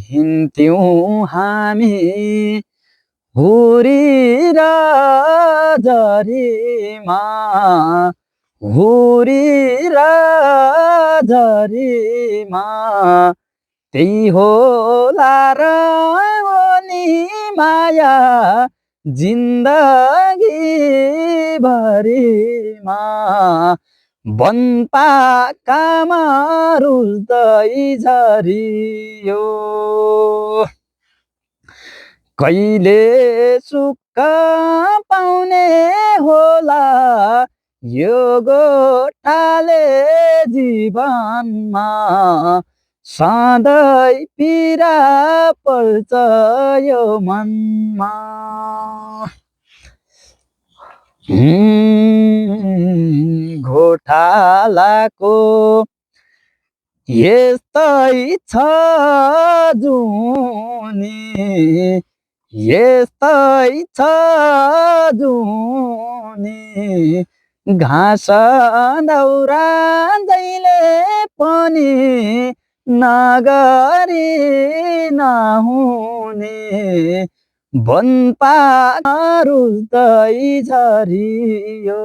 हिँड्थ्यौं हामी हुरी र झरीमा, हुरी र झरीमा, त्यही होला र नि माया जिन्दगी भरिमा। बनपाकामा रुच्दै झरियो, कहिले सुख पाउने होला यो गोठाले जीवनमा। सधैँ पीडा पर्छ यो मनमा। गोठालाको यस्तै छ जुनी, यस्तै छ जुनी, घाँस दाउरा जहिले पनि नगरी नहुने। बनपाका रुच्दै झरियो,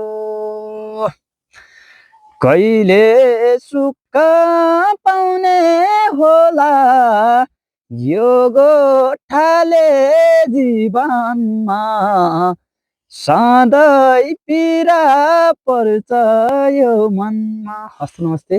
कहिले सुख पाउने होला यो गोठाले जीवनमा। सधैँ पीडा पर्छ यो मनमा। हस्, नमस्ते।